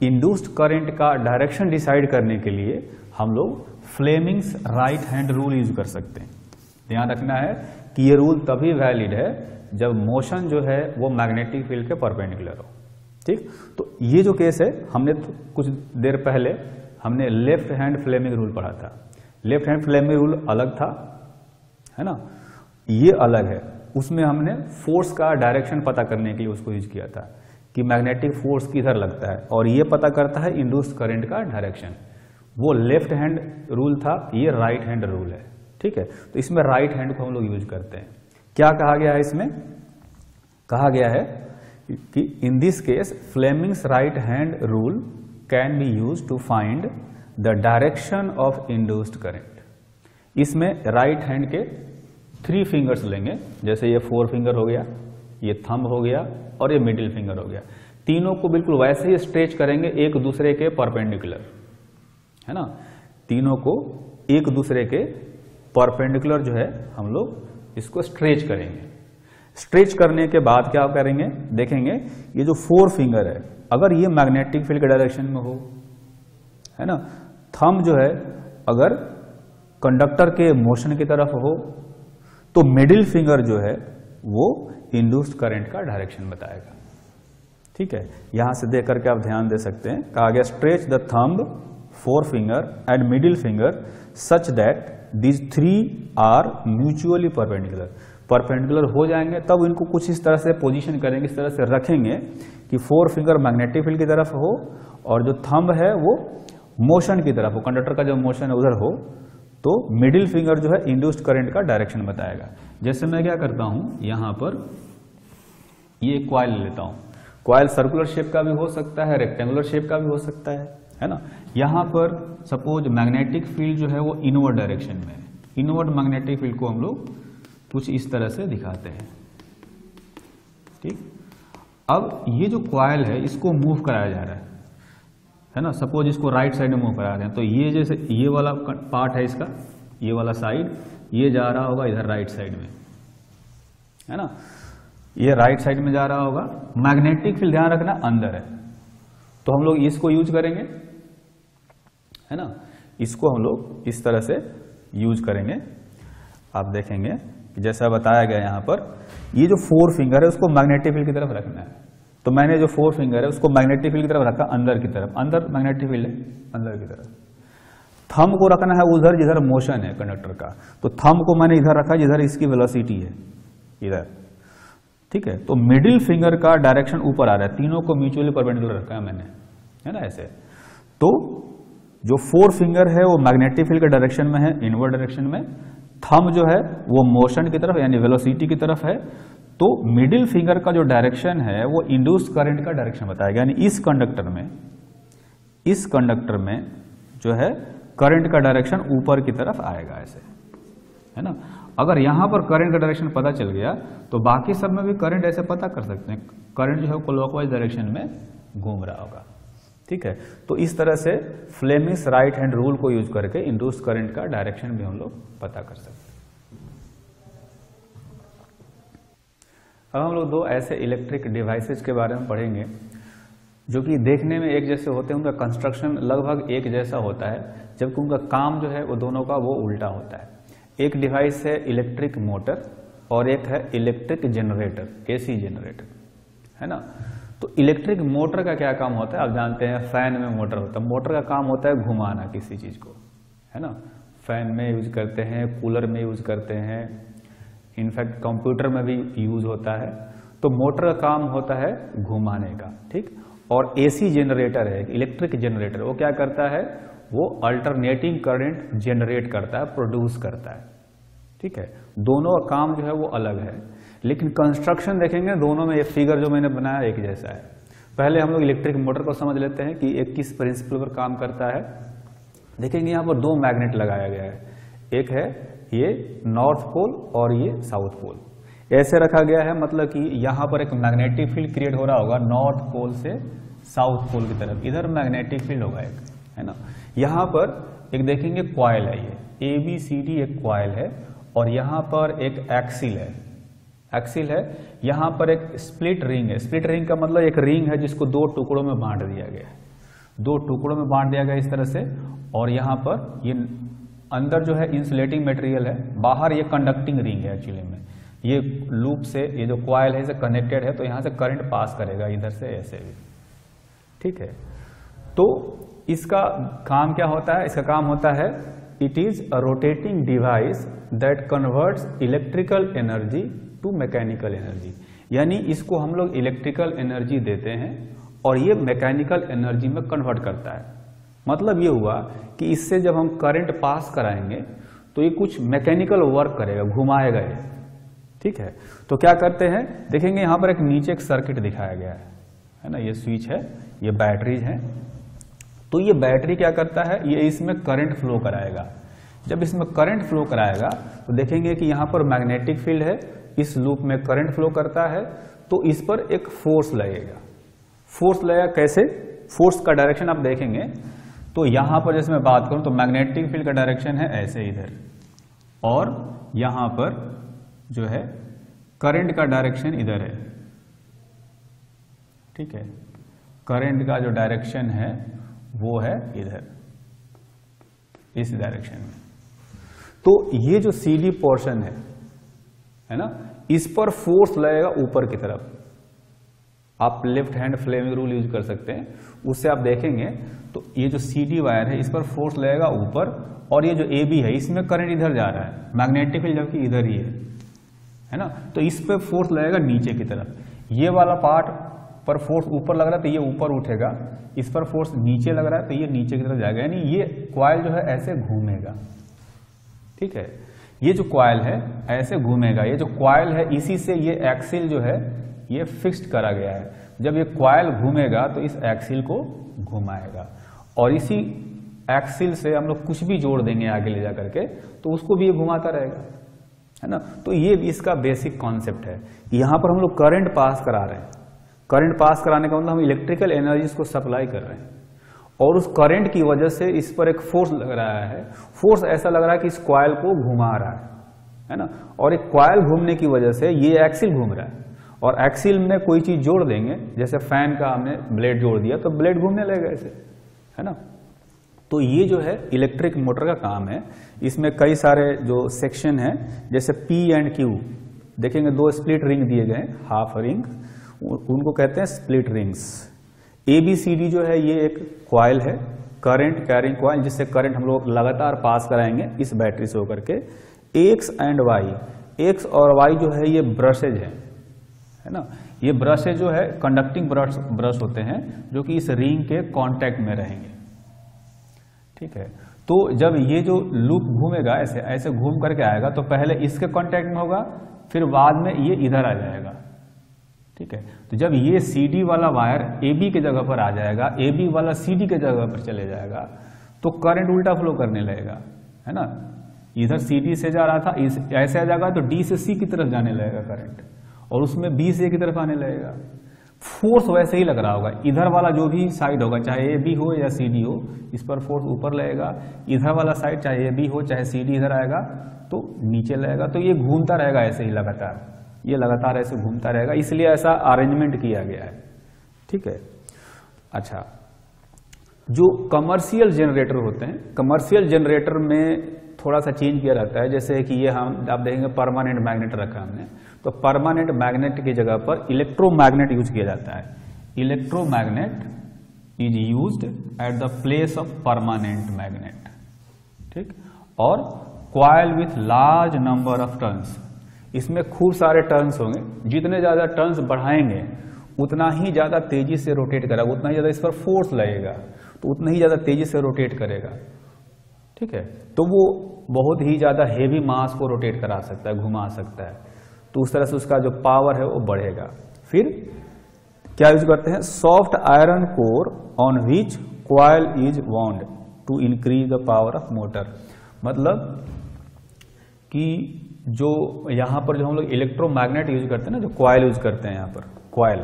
इंड्यूस्ड करंट का डायरेक्शन डिसाइड करने के लिए हम लोग Fleming's right hand rule use कर सकते हैं। ध्यान रखना है कि ये रूल तभी वैलिड है जब मोशन जो है वो मैग्नेटिक फील्ड के परपेंडिकुलर हो। ठीक। तो ये जो केस है, हमने कुछ देर पहले हमने लेफ्ट हैंड फ्लेमिंग रूल पढ़ा था। लेफ्ट हैंड फ्लेमिंग रूल अलग था, है ना, ये अलग है। उसमें हमने फोर्स का डायरेक्शन पता करने के लिए उसको यूज किया था कि मैग्नेटिक फोर्स किधर लगता है, और ये पता करता है इंड्यूस्ड करंट का डायरेक्शन। वो लेफ्ट हैंड रूल था, ये राइट हैंड रूल है। ठीक है। तो इसमें राइट हैंड को हम लोग यूज करते हैं। क्या कहा गया है इसमें? कहा गया है कि in this case Flemings right hand rule can be use to find the direction of induced current. इसमें राइट हैंड के 3 फिंगर्स लेंगे, जैसे ये 4 फिंगर हो गया, ये थंब हो गया और ये मिडिल फिंगर हो गया। तीनों को बिल्कुल वैसे ही स्ट्रेच करेंगे एक दूसरे के परपेंडिकुलर, है ना। तीनों को एक दूसरे के परपेंडिकुलर जो है हम लोग इसको स्ट्रेच करेंगे। स्ट्रेच करने के बाद क्या करेंगे, देखेंगे ये जो 4 फिंगर है अगर ये मैग्नेटिक फील्ड के डायरेक्शन में हो, है ना, थंब जो है अगर कंडक्टर के मोशन की तरफ हो, तो मिडिल फिंगर जो है वो इंड्यूस्ड करंट का डायरेक्शन बताएगा। ठीक है, यहां से देख करके आप ध्यान दे सकते हैं, कहा गया stretch the thumb 4 finger and middle finger such that these 3 are mutually perpendicular. Perpendicular हो जाएंगे तब इनको कुछ इस तरह से पोजीशन करेंगे, इस तरह से रखेंगे कि 4 फिंगर मैग्नेटिक फील्ड की तरफ हो और जो थंब है वो मोशन की तरफ हो, कंडक्टर का जो मोशन है उधर हो, तो मिडिल फिंगर जो है इंड्यूस्ड करंट का डायरेक्शन बताएगा। जैसे मैं क्या करता हूं, यहां पर ये क्वाइल लेता हूं। क्वाइल सर्कुलर शेप का भी हो सकता है, रेक्टेंगुलर शेप का भी हो सकता है ना। यहां पर सपोज मैग्नेटिक फील्ड जो है वो इनवर्ड डायरेक्शन में है। इनवर्ड मैग्नेटिक फील्ड को हम लोग कुछ इस तरह से दिखाते हैं। ठीक, अब ये जो क्वाइल है इसको मूव कराया जा रहा है ना। सपोज इसको राइट साइड में मूव करा रहे हैं, तो ये जैसे ये वाला पार्ट है इसका, ये वाला साइड ये जा रहा होगा इधर राइट साइड में, है ना, ये राइट साइड में जा रहा होगा। मैग्नेटिक फील्ड ध्यान रखना अंदर है, तो हम लोग इसको यूज करेंगे, है ना, इसको हम लोग इस तरह से यूज करेंगे। आप देखेंगे कि जैसा बताया गया यहां पर, ये जो 4 फिंगर है उसको मैग्नेटिक फील्ड की तरफ रखना है। तो मैंने जो 4 फिंगर है उसको मैग्नेटिक फील्ड की तरफ रखा, अंदर की तरफ, अंदर मैग्नेटिक फील्ड है अंदर की तरफ। थंब को रखना है उधर जिधर मोशन है कंडक्टर का, तो थंब को मैंने इधर रखा जिधर इसकी वेलोसिटी है, इधर। ठीक है, तो मिडिल फिंगर का डायरेक्शन ऊपर आ रहा है, तीनों को म्यूचुअली परपेंडिकुलर रखा है मैंने, है ना, ऐसे। तो जो 4 फिंगर है वो मैग्नेटिक फील्ड के डायरेक्शन में है, इनवर्ड डायरेक्शन में। थंब जो है वो मोशन की तरफ यानी वेलोसिटी की तरफ है। तो मिडिल फिंगर का जो डायरेक्शन है वो इंड्यूस्ड करंट का डायरेक्शन बताएगा, यानी इस कंडक्टर में जो है करंट का डायरेक्शन ऊपर की तरफ आएगा, ऐसे, है ना। अगर यहां पर करंट का डायरेक्शन पता चल गया तो बाकी सब में भी करंट ऐसे पता कर सकते हैं, करंट जो है क्लॉकवाइज डायरेक्शन में घूम रहा होगा। ठीक है, तो इस तरह से फ्लेमिंग्स राइट हैंड रूल को यूज करके इंड्यूस्ड करंट का डायरेक्शन भी हम लोग पता कर सकते हैं। अब हम लोग 2 ऐसे इलेक्ट्रिक डिवाइसेज के बारे में पढ़ेंगे जो कि देखने में एक जैसे होते हैं, उनका कंस्ट्रक्शन लगभग एक जैसा होता है, जबकि उनका काम जो है वो दोनों का वो उल्टा होता है। एक डिवाइस है इलेक्ट्रिक मोटर और एक है इलेक्ट्रिक जनरेटर, एसी जनरेटर, है ना। तो इलेक्ट्रिक मोटर का क्या काम होता है, आप जानते हैं फैन में मोटर होता है। मोटर का काम होता है घुमाना किसी चीज को, है ना। फैन में यूज करते हैं, कूलर में यूज करते हैं, इनफैक्ट कंप्यूटर में भी यूज होता है। तो मोटर का काम होता है घुमाने का, ठीक। और एसी जनरेटर है, इलेक्ट्रिक जनरेटर, वो क्या करता है, वो अल्टरनेटिंग करंट जनरेट करता है, प्रोड्यूस करता है। ठीक है, दोनों का काम जो है वो अलग है, लेकिन कंस्ट्रक्शन देखेंगे दोनों में, ये फिगर जो मैंने बनाया एक जैसा है। पहले हम लोग इलेक्ट्रिक मोटर को समझ लेते हैं कि एक किस प्रिंसिपल पर काम करता है। देखेंगे यहाँ पर 2 मैग्नेट लगाया गया है, एक है ये नॉर्थ पोल और ये साउथ पोल। ऐसे रखा गया है मतलब कि यहाँ पर एक मैग्नेटिक फील्ड क्रिएट हो रहा होगा नॉर्थ पोल से साउथ पोल की तरफ, इधर मैग्नेटिक फील्ड होगा एक, है ना। यहाँ पर एक देखेंगे कॉइल है, ये ABCD एक कॉइल है, और यहाँ पर एक एक्सिल है, यहाँ पर एक स्प्लिट रिंग है। स्प्लिट रिंग का मतलब एक रिंग है जिसको 2 टुकड़ों में बांट दिया गया है, 2 टुकड़ों में बांट दिया गया इस तरह से। और यहाँ पर ये अंदर जो है इंसुलेटिंग मटेरियल है, बाहर ये कंडक्टिंग रिंग है। एक्चुअली में ये लूप से, ये जो कॉइल है इसे कनेक्टेड है, तो यहाँ से करंट पास करेगा इधर से ऐसे भी, ठीक है। तो इसका काम क्या होता है, इसका काम होता है it is a rotating device that converts electrical energy to mechanical energy. यानी इसको हम लोग इलेक्ट्रिकल एनर्जी देते हैं और ये मैकेनिकल एनर्जी में कन्वर्ट करता है। मतलब ये हुआ कि इससे जब हम करंट पास कराएंगे तो ये कुछ मैकेनिकल वर्क करेगा, घुमाएगा ये, ठीक है। तो क्या करते हैं, देखेंगे यहाँ पर एक नीचे एक सर्किट दिखाया गया है ना, ये स्विच है, ये बैटरीज है। तो ये बैटरी क्या करता है, ये इसमें करंट फ्लो कराएगा। जब इसमें करंट फ्लो कराएगा तो देखेंगे कि यहाँ पर मैग्नेटिक फील्ड है, इस लूप में करंट फ्लो करता है, तो इस पर एक फोर्स लगेगा। फोर्स लगेगा कैसे, फोर्स का डायरेक्शन आप देखेंगे तो यहां पर जैसे मैं बात करूं तो मैग्नेटिक फील्ड का डायरेक्शन है ऐसे इधर, और यहां पर जो है करंट का डायरेक्शन इधर है। ठीक है, करंट का जो डायरेक्शन है वो है इधर, इस डायरेक्शन में। तो ये जो CD पोर्शन है ना, इस पर फोर्स लगेगा ऊपर की तरफ। आप left hand Fleming rule use कर सकते हैं, उससे आप देखेंगे तो ये जो CD वायर है इस पर फोर्स लगेगा ऊपर, और ये जो AB है इसमें करंट इधर जा रहा है, मैग्नेटिक फील्ड जबकि इधर ही है ना, तो इस पर फोर्स लगेगा नीचे की तरफ। ये वाला पार्ट पर फोर्स ऊपर लग रहा है तो ये ऊपर उठेगा, इस पर फोर्स नीचे लग रहा है तो ये नीचे की तरफ जाएगा, यानी ये कॉइल जो है ऐसे घूमेगा। ठीक है, ये जो कॉइल है ऐसे घूमेगा। ये जो कॉइल है इसी से ये एक्सिल जो है ये फिक्स्ड करा गया है। जब ये कॉइल घूमेगा तो इस एक्सिल को घुमाएगा, और इसी एक्सिल से हम लोग कुछ भी जोड़ देंगे आगे ले जा करके तो उसको भी ये घुमाता रहेगा, है ना। तो ये भी इसका बेसिक कॉन्सेप्ट है। यहाँ पर हम लोग करंट पास करा रहे हैं, करंट पास कराने का मतलब हम इलेक्ट्रिकल एनर्जी को सप्लाई कर रहे हैं, और उस करंट की वजह से इस पर एक फोर्स लग रहा है। फोर्स ऐसा लग रहा है कि इस कॉइल को घुमा रहा है ना, और एक कॉइल घूमने की वजह से ये एक्सिल घूम रहा है, और एक्सिल में कोई चीज जोड़ देंगे, जैसे फैन का हमने ब्लेड जोड़ दिया तो ब्लेड घूमने लगेगा ऐसे, है ना। तो ये जो है इलेक्ट्रिक मोटर का काम है। इसमें कई सारे जो सेक्शन है, जैसे P एंड Q देखेंगे, दो स्प्लिट रिंग दिए गए, हाफ रिंग, उनको कहते हैं स्प्लिट रिंग्स। ABCD जो है ये एक कॉइल है, करंट कैरिंग कॉइल, जिससे करंट हम लोग लगातार पास कराएंगे इस बैटरी से होकर के। X एंड Y, X और Y जो है ये ब्रशेज है ना, ये ब्रशेज जो है कंडक्टिंग ब्रश होते हैं जो कि इस रिंग के कांटेक्ट में रहेंगे। ठीक है, तो जब ये जो लूप घूमेगा ऐसे ऐसे घूम करके आएगा तो पहले इसके कांटेक्ट में होगा, फिर बाद में ये इधर आ जाएगा। ठीक है, तो जब ये CD वाला वायर AB के जगह पर आ जाएगा, AB वाला CD के जगह पर चले जाएगा, तो करंट उल्टा फ्लो करने लगेगा, है ना। इधर CD से जा रहा था, ऐसे आ जाएगा तो D से C की तरफ जाने लगेगा करंट, और उसमें B से A की तरफ आने लगेगा। फोर्स वैसे ही लग रहा होगा, इधर वाला जो भी साइड होगा, चाहे AB हो या CD हो, इस पर फोर्स ऊपर लगेगा। इधर वाला साइड चाहे AB हो चाहे CD इधर आएगा तो नीचे लगेगा। तो ये घूमता रहेगा ऐसे ही लगातार, ये लगातार ऐसे घूमता रहेगा, इसलिए ऐसा अरेंजमेंट किया गया है। ठीक है, अच्छा, जो कमर्शियल जनरेटर होते हैं, कमर्शियल जनरेटर में थोड़ा सा चेंज किया रहता है। जैसे कि ये हम आप देखेंगे परमानेंट मैग्नेट रखा हमने, तो परमानेंट मैग्नेट की जगह पर इलेक्ट्रोमैग्नेट यूज किया जाता है। Electromagnet is used at the place of permanent magnet. ठीक, और coil with large number of turns, इसमें खूब सारे टर्न्स होंगे, जितने ज्यादा टर्न्स बढ़ाएंगे उतना ही ज्यादा तेजी से रोटेट करेगा, उतना ही ज्यादा इस पर फोर्स लगेगा तो उतना ही ज्यादा तेजी से रोटेट करेगा। ठीक है, तो वो बहुत ही ज्यादा हेवी मास को रोटेट करा सकता है, घुमा सकता है, तो उस तरह से उसका जो पावर है वो बढ़ेगा। फिर क्या यूज करते हैं, soft iron core on which coil is wound to increase the power of motor. मतलब कि जो यहां पर जो हम लोग इलेक्ट्रोमैग्नेट यूज करते हैं ना, जो कॉइल यूज करते हैं यहाँ पर कॉइल,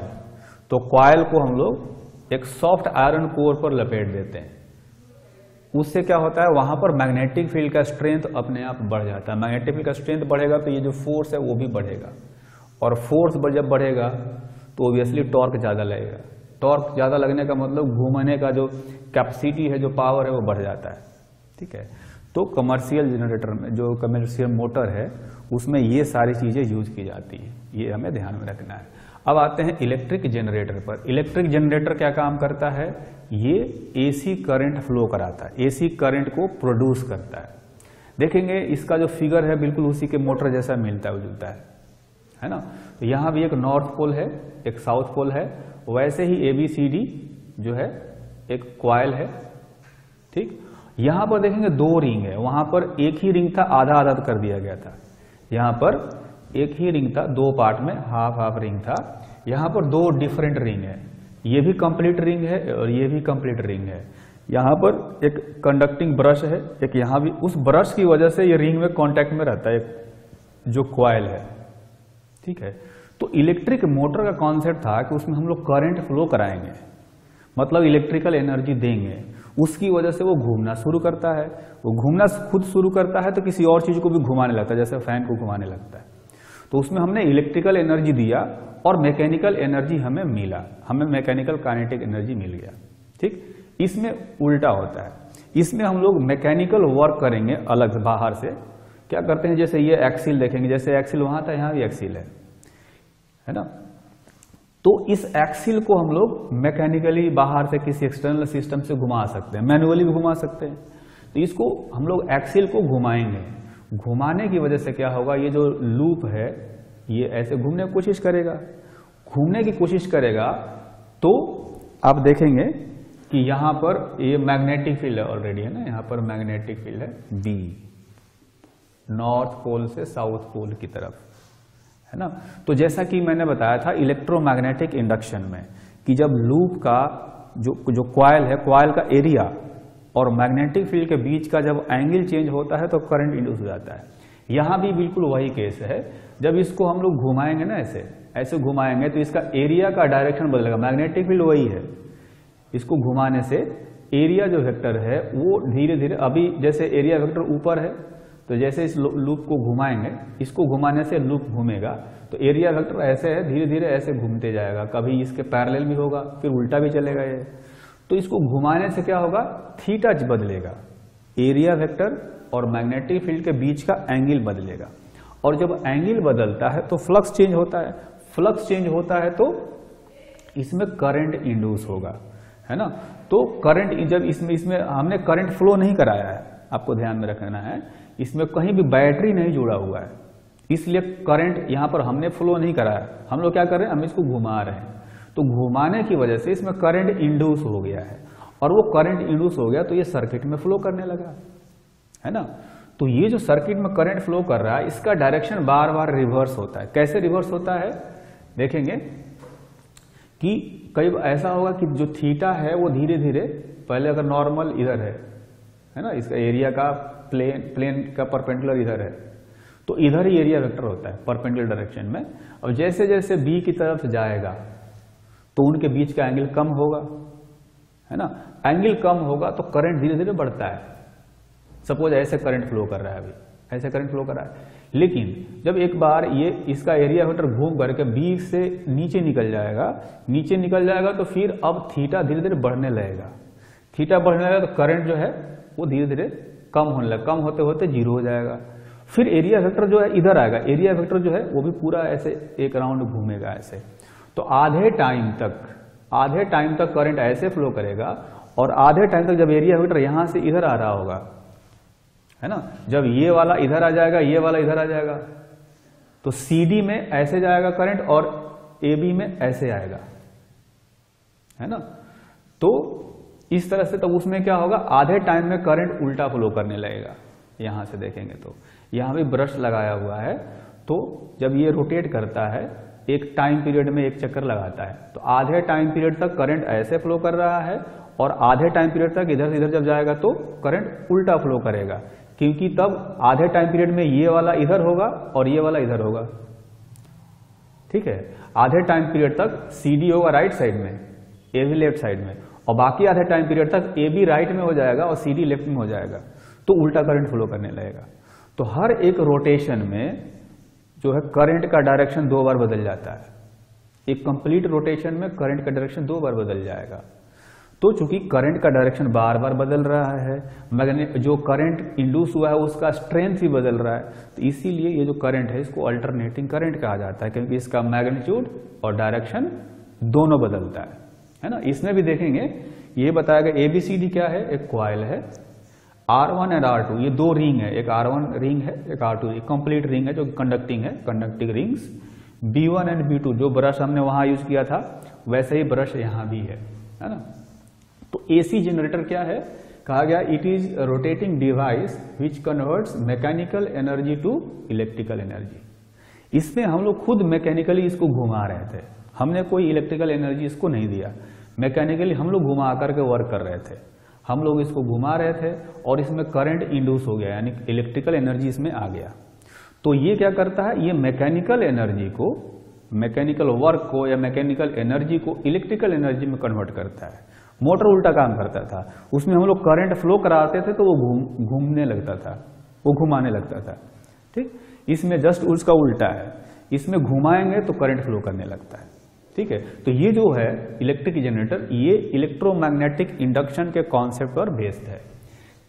तो कॉइल को हम लोग एक सॉफ्ट आयरन कोर पर लपेट देते हैं। उससे क्या होता है, वहां पर मैग्नेटिक फील्ड का स्ट्रेंथ अपने आप बढ़ जाता है। मैग्नेटिक फील्ड का स्ट्रेंथ बढ़ेगा तो ये जो फोर्स है वो भी बढ़ेगा, और फोर्स जब बढ़ेगा तो ऑब्वियसली टॉर्क ज्यादा लगेगा। टॉर्क ज्यादा लगने का मतलब घूमने का जो कैपेसिटी है, जो पावर है वो बढ़ जाता है। ठीक है, तो कमर्शियल जनरेटर में, जो कमर्शियल मोटर है, उसमें ये सारी चीजें यूज की जाती है, ये हमें ध्यान में रखना है। अब आते हैं इलेक्ट्रिक जनरेटर पर। इलेक्ट्रिक जनरेटर क्या काम करता है, ये AC करंट फ्लो कराता है, AC करंट को प्रोड्यूस करता है। देखेंगे इसका जो फिगर है बिल्कुल उसी के मोटर जैसा मिलता है ना। तो यहाँ भी एक नॉर्थ पोल है, एक साउथ पोल है, वैसे ही ABCD जो है एक कॉइल है। ठीक, यहाँ पर देखेंगे दो रिंग है, वहां पर एक ही रिंग था, आधा आधा कर दिया गया था। यहाँ पर एक ही रिंग था, दो पार्ट में हाफ हाफ रिंग था। यहाँ पर दो डिफरेंट रिंग है, ये भी कंप्लीट रिंग है और ये भी कंप्लीट रिंग है। यहाँ पर एक कंडक्टिंग ब्रश है, एक यहाँ भी, उस ब्रश की वजह से ये रिंग में कांटेक्ट में रहता है जो कॉइल है, ठीक है। तो इलेक्ट्रिक मोटर का कॉन्सेप्ट था कि उसमें हम लोग करंट फ्लो कराएंगे, मतलब इलेक्ट्रिकल एनर्जी देंगे, उसकी वजह से वो घूमना शुरू करता है। वो घूमना खुद शुरू करता है तो किसी और चीज को भी घुमाने लगता है, जैसे फैन को घुमाने लगता है। तो उसमें हमने इलेक्ट्रिकल एनर्जी दिया और मैकेनिकल एनर्जी हमें मिला, हमें मैकेनिकल काइनेटिक एनर्जी मिल गया, ठीक। इसमें उल्टा होता है, इसमें हम लोग मैकेनिकल वर्क करेंगे अलग बाहर से। क्या करते हैं, जैसे ये एक्सिल देखेंगे, जैसे एक्सिल वहां था, यहां भी एक्सिल है ना। तो इस एक्सिल को हम लोग मैकेनिकली बाहर से किसी एक्सटर्नल सिस्टम से घुमा सकते हैं, मैनुअली भी घुमा सकते हैं। तो इसको हम लोग एक्सिल को घुमाएंगे, घुमाने की वजह से क्या होगा, ये जो लूप है ये ऐसे घूमने की कोशिश करेगा, घूमने की कोशिश करेगा। तो आप देखेंगे कि यहां पर ये मैग्नेटिक फील्ड है ऑलरेडी, है ना, यहां पर मैग्नेटिक फील्ड है बी, नॉर्थ पोल से साउथ पोल की तरफ, है ना। तो जैसा कि मैंने बताया था इलेक्ट्रोमैग्नेटिक इंडक्शन में कि जब लूप का जो कॉइल है, कॉइल का एरिया और मैग्नेटिक फील्ड के बीच का जब एंगल चेंज होता है तो करंट इंड्यूस हो जाता है। यहां भी बिल्कुल वही केस है। जब इसको हम लोग घुमाएंगे ना, ऐसे घुमाएंगे तो इसका एरिया का डायरेक्शन बदलेगा, मैग्नेटिक फील्ड वही है। इसको घुमाने से एरिया जो वेक्टर है वो धीरे धीरे, अभी जैसे एरिया वेक्टर ऊपर है तो जैसे इस लूप को घुमाएंगे, इसको घुमाने से लूप घूमेगा तो एरिया वेक्टर ऐसे है, धीरे धीरे ऐसे घूमते जाएगा, कभी इसके पैरेलल भी होगा, फिर उल्टा भी चलेगा ये। तो इसको घुमाने से क्या होगा, थीटा बदलेगा, एरिया वेक्टर और मैग्नेटिक फील्ड के बीच का एंगल बदलेगा। और जब एंगल बदलता है तो फ्लक्स चेंज होता है, फ्लक्स चेंज होता है तो इसमें करंट इंड्यूस होगा, है ना। तो करंट जब इसमें हमने करंट फ्लो नहीं कराया है, आपको ध्यान में रखना है, इसमें कहीं भी बैटरी नहीं जुड़ा हुआ है, इसलिए करंट यहां पर हमने फ्लो नहीं कराया। हम लोग क्या कर रहे हैं, हम इसको घुमा रहे हैं। तो घुमाने की वजह से इसमें करंट इंड्यूस हो गया है, और वो करंट इंड्यूस हो गया तो ये सर्किट में फ्लो करने लगा, है ना। तो ये जो सर्किट में करंट फ्लो कर रहा है इसका डायरेक्शन बार बार रिवर्स होता है। कैसे रिवर्स होता है देखेंगे कि कई ऐसा होगा कि जो थीटा है वो धीरे धीरे, पहले अगर नॉर्मल इधर है ना, इसका एरिया का प्लेन का परपेंडिकुलर इधर है, तो इधर ही एरिया वेक्टर होता है परपेंडिकुलर डायरेक्शन में। और जैसे जैसे बी की तरफ जाएगा तो उनके बीच का एंगल कम होगा, है ना। एंगल कम होगा तो करंट धीरे धीरे बढ़ता है। सपोज ऐसे करंट फ्लो कर रहा है, अभी ऐसे करंट फ्लो कर रहा है, लेकिन जब एक बार ये इसका एरिया वेक्टर घूम करके बी से नीचे निकल जाएगा तो फिर अब थीटा धीरे धीरे बढ़ने लगेगा। थीटा बढ़ने लगेगा तो करंट जो है वो धीरे धीरे कम होने लगेगा, कम होते होते जीरो हो जाएगा। फिर एरिया वेक्टर जो है इधर आएगा, एरिया वेक्टर जो है वो भी पूरा ऐसे एक राउंड घूमेगा ऐसे। तो आधे टाइम तक करंट ऐसे फ्लो करेगा, और आधे टाइम तक जब एरिया वेक्टर यहां से इधर आ रहा होगा, है ना, जब ये वाला इधर आ जाएगा, ये वाला इधर आ जाएगा, तो CD में ऐसे जाएगा करंट और AB में ऐसे आएगा, है ना। तो इस तरह से, तब उसमें क्या होगा, आधे टाइम में करंट उल्टा फ्लो करने लगेगा। यहां से देखेंगे तो यहां भी ब्रश लगाया हुआ है, तो जब ये रोटेट करता है एक टाइम पीरियड में एक चक्कर लगाता है, तो आधे टाइम पीरियड तक करंट ऐसे फ्लो कर रहा है, और आधे टाइम पीरियड तक इधर से इधर जब जाएगा तो करंट उल्टा फ्लो करेगा, क्योंकि तब आधे टाइम पीरियड में ये वाला इधर होगा और ये वाला इधर होगा, ठीक है। आधे टाइम पीरियड तक CD होगा राइट साइड में, AB लेफ्ट साइड में, और बाकी आधे टाइम पीरियड तक AB राइट में हो जाएगा और CD लेफ्ट में हो जाएगा, तो उल्टा करंट फ्लो करने लगेगा। तो हर एक रोटेशन में जो है करंट का डायरेक्शन 2 बार बदल जाता है। एक कंप्लीट रोटेशन में करंट का डायरेक्शन 2 बार बदल जाएगा। तो चूंकि करंट का डायरेक्शन बार बार बदल रहा है, जो करंट इंड्यूस हुआ है उसका स्ट्रेंथ भी बदल रहा है, तो इसीलिए ये जो करंट है इसको अल्टरनेटिंग करंट कहा जाता है, क्योंकि इसका मैग्नीट्यूड और डायरेक्शन दोनों बदलता है ना। इसमें भी देखेंगे, ये बताया गया ABCD क्या है, एक कॉइल है, R1 और R2 ये 2 रिंग है, एक R1 रिंग है, एक R2 एक कंप्लीट रिंग है जो कंडक्टिंग है, conducting rings. B1 and B2 जो ब्रश हमने वहां यूज किया था वैसे ही ब्रश यहां भी है ना। तो AC जनरेटर क्या है, कहा गया it is rotating device which converts mechanical energy to electrical energy. इसमें हम लोग खुद मैकेनिकली इसको घुमा रहे थे, हमने कोई इलेक्ट्रिकल एनर्जी इसको नहीं दिया, मैकेनिकली हम लोग घुमा करके वर्क कर रहे थे, हम लोग इसको घुमा रहे थे और इसमें करंट इंड्यूस हो गया, यानी इलेक्ट्रिकल एनर्जी इसमें आ गया। तो ये क्या करता है, ये मैकेनिकल एनर्जी को, मैकेनिकल वर्क को या मैकेनिकल एनर्जी को इलेक्ट्रिकल एनर्जी में कन्वर्ट करता है। मोटर उल्टा काम करता था, उसमें हम लोग करंट फ्लो कराते थे तो वो घूमने लगता था, वो घुमाने लगता था, ठीक। इसमें जस्ट उसका उल्टा है, इसमें घुमाएंगे तो करंट फ्लो करने लगता है, ठीक है। तो ये जो है इलेक्ट्रिक जनरेटर, ये इलेक्ट्रोमैग्नेटिक इंडक्शन के कॉन्सेप्ट पर बेस्ड है।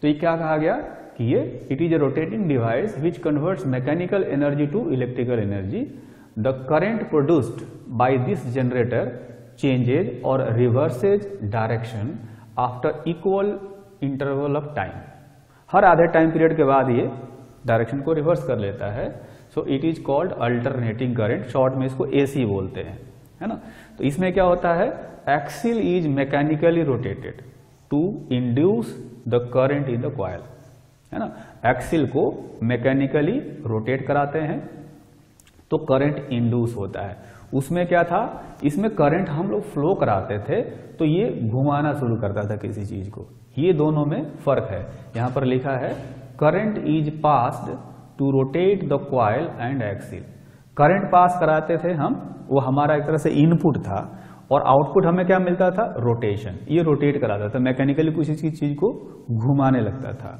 तो ये क्या कहा गया कि ये it is a rotating device which converts mechanical energy to electrical energy. The current produced by this generator changes और reverses direction after equal interval of time. हर आधे टाइम पीरियड के बाद ये डायरेक्शन को रिवर्स कर लेता है। So it is called alternating current, short में इसको एसी बोलते हैं, है ना। तो इसमें क्या होता है, axle is mechanically rotated to induce the current in the coil, है ना। एक्सिल को मैकेनिकली रोटेट कराते हैं तो करंट इंड्यूस होता है। उसमें क्या था, इसमें करंट हम लोग फ्लो कराते थे तो ये घुमाना शुरू करता था किसी चीज को। ये दोनों में फर्क है। यहां पर लिखा है current is passed to rotate the coil and axle. Current pass कराते थे हम, वो हमारा एक तरह से इनपुट था और आउटपुट हमें क्या मिलता था, रोटेशन। ये रोटेट कराता था, मैकेनिकली किसी चीज को घुमाने लगता था।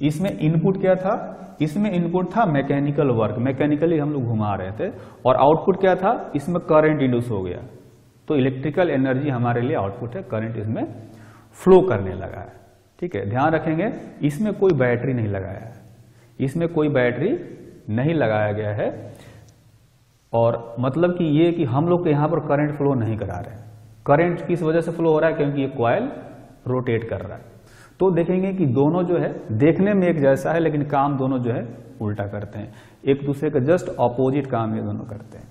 इसमें इनपुट क्या था, इसमें इनपुट था मैकेनिकल वर्क, मैकेनिकली हम लोग घुमा रहे थे, और आउटपुट क्या था, इसमें करंट इंड्यूस हो गया तो इलेक्ट्रिकल एनर्जी हमारे लिए आउटपुट है, करंट इसमें फ्लो करने लगा है, ठीक है। ध्यान रखेंगे इसमें कोई बैटरी नहीं लगाया है, इसमें कोई बैटरी नहीं लगाया गया है, और मतलब कि ये कि हम लोग के यहां पर करंट फ्लो नहीं करा रहे हैं। करंट किस वजह से फ्लो हो रहा है, क्योंकि ये कॉइल रोटेट कर रहा है। तो देखेंगे कि दोनों जो है देखने में एक जैसा है, लेकिन काम दोनों जो है उल्टा करते हैं, एक दूसरे का जस्ट ऑपोजिट काम ये दोनों करते हैं।